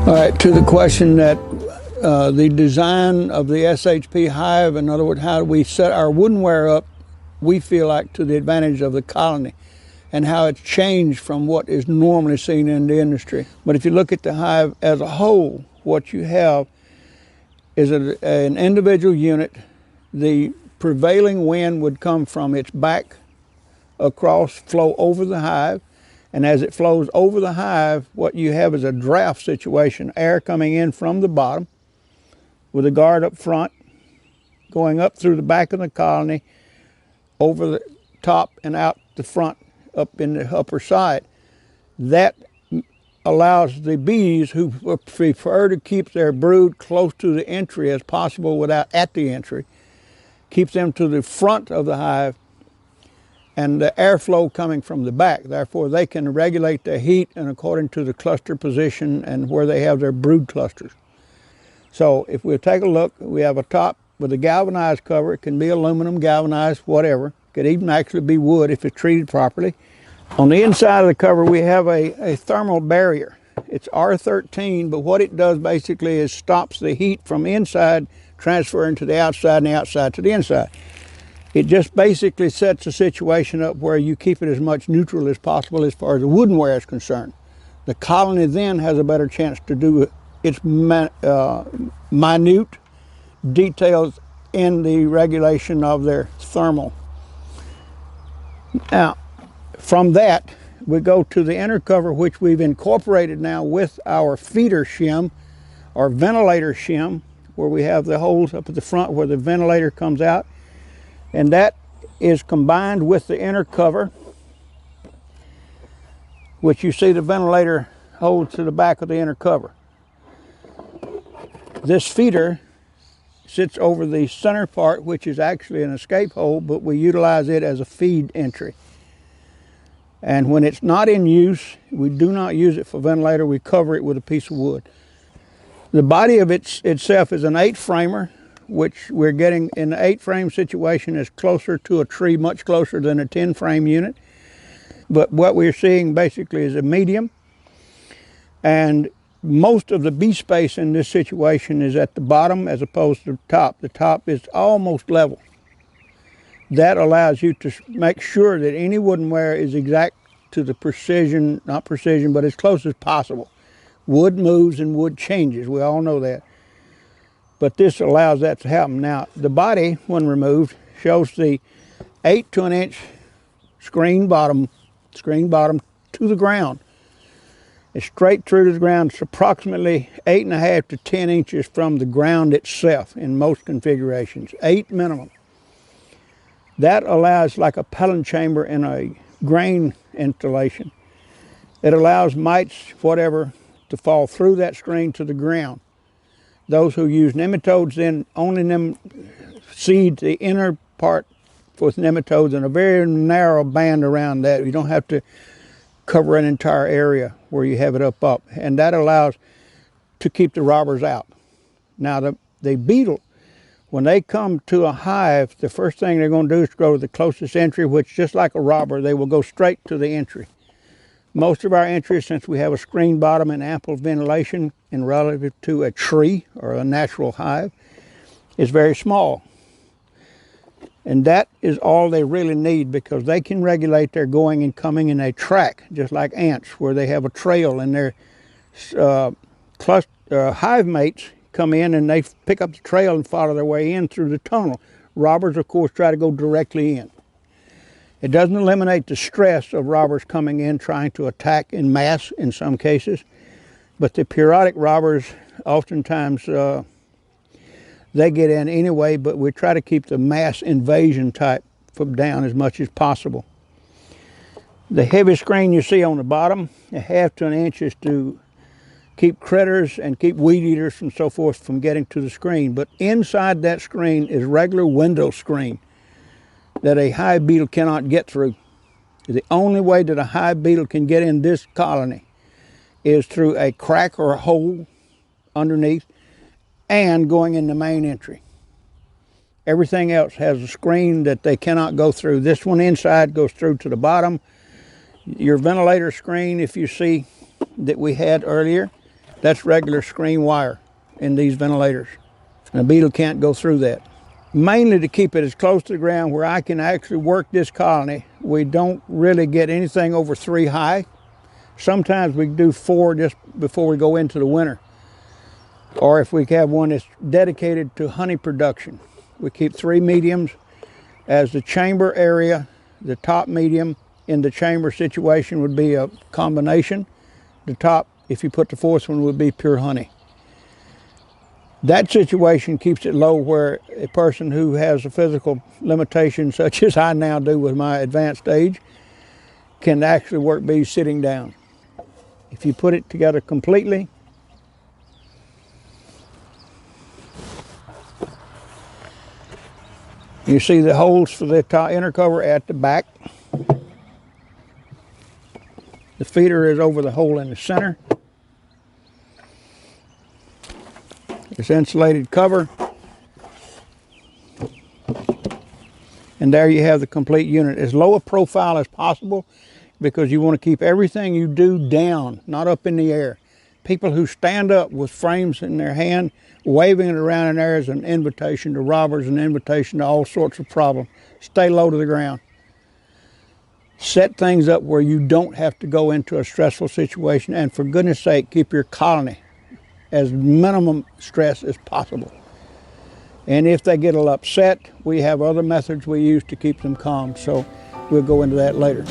All right, to the question that the design of the SHP hive, in other words, how do we set our woodenware up, we feel like to the advantage of the colony and how it's changed from what is normally seen in the industry. But if you look at the hive as a whole, what you have is an individual unit. The prevailing wind would come from its back across, flow over the hive. And as it flows over the hive, what you have is a draft situation, air coming in from the bottom with a guard up front, going up through the back of the colony, over the top and out the front, up in the upper side. That allows the bees who prefer to keep their brood close to the entry as possible without at the entry, keeps them to the front of the hive and the airflow coming from the back. Therefore, they can regulate the heat and according to the cluster position and where they have their brood clusters. So if we take a look, we have a top with a galvanized cover. It can be aluminum, galvanized, whatever. It could even actually be wood if it's treated properly. On the inside of the cover, we have a thermal barrier. It's R13, but what it does basically is stops the heat from inside transferring to the outside and the outside to the inside. It just basically sets a situation up where you keep it as much neutral as possible as far as the woodenware is concerned. The colony then has a better chance to do its minute details in the regulation of their thermal. Now, from that, we go to the inner cover, which we've incorporated now with our feeder shim or ventilator shim, where we have the holes up at the front where the ventilator comes out. And that is combined with the inner cover, which you see the ventilator holds to the back of the inner cover. This feeder sits over the center part, which is actually an escape hole, but we utilize it as a feed entry. And when it's not in use, we do not use it for ventilator, we cover it with a piece of wood. The body of itself is an 8-framer, which we're getting in the 8-frame situation is closer to a tree, much closer than a 10-frame unit. But what we're seeing basically is a medium. And most of the bee space in this situation is at the bottom as opposed to the top. The top is almost level. That allows you to make sure that any woodenware is exact to the precision, not precision, but as close as possible. Wood moves and wood changes, we all know that. But this allows that to happen. Now, the body, when removed, shows the 1/8 to an inch screen bottom to the ground. It's straight through to the ground. It's approximately 8.5 to 10 inches from the ground itself in most configurations, 8 minimum. That allows, like a pellet chamber in a grain installation, it allows mites, whatever, to fall through that screen to the ground. Those who use nematodes then only seed the inner part with nematodes and a very narrow band around that. You don't have to cover an entire area where you have it up. And that allows to keep the robbers out. Now the beetle, when they come to a hive, the first thing they're going to do is go to the closest entry, which just like a robber, they will go straight to the entry. Most of our entries, since we have a screen bottom and ample ventilation in relative to a tree or a natural hive, is very small. And that is all they really need because they can regulate their going and coming in a track, just like ants, where they have a trail and their hive mates come in and they pick up the trail and follow their way in through the tunnel. Robbers, of course, try to go directly in. It doesn't eliminate the stress of robbers coming in trying to attack in mass in some cases, but the periodic robbers oftentimes they get in anyway, but we try to keep the mass invasion type from down as much as possible. The heavy screen you see on the bottom, 1/2 to an inch, is to keep critters and keep weed eaters and so forth from getting to the screen. But inside that screen is regular window screen that a hive beetle cannot get through. The only way that a hive beetle can get in this colony is through a crack or a hole underneath and going in the main entry. Everything else has a screen that they cannot go through. This one inside goes through to the bottom. Your ventilator screen, if you see, that we had earlier, That's regular screen wire in these ventilators. And a beetle can't go through that. Mainly to keep it as close to the ground where I can actually work this colony. We don't really get anything over 3 high. Sometimes we do 4 just before we go into the winter. Or if we have one that's dedicated to honey production. We keep 3 mediums as the chamber area. The top medium in the chamber situation would be a combination. The top, if you put the 4th one, would be pure honey. That situation keeps it low where a person who has a physical limitation such as I now do with my advanced age can actually work bees sitting down. If you put it together completely, you see the holes for the top inner cover at the back. The feeder is over the hole in the center. This insulated cover. And there you have the complete unit. As low a profile as possible because you want to keep everything you do down, not up in the air. People who stand up with frames in their hand, waving it around in there is an invitation to robbers, an invitation to all sorts of problems. Stay low to the ground. Set things up where you don't have to go into a stressful situation, and for goodness sake, keep your colony as minimum stress as possible. And if they get a little upset, we have other methods we use to keep them calm, so we'll go into that later.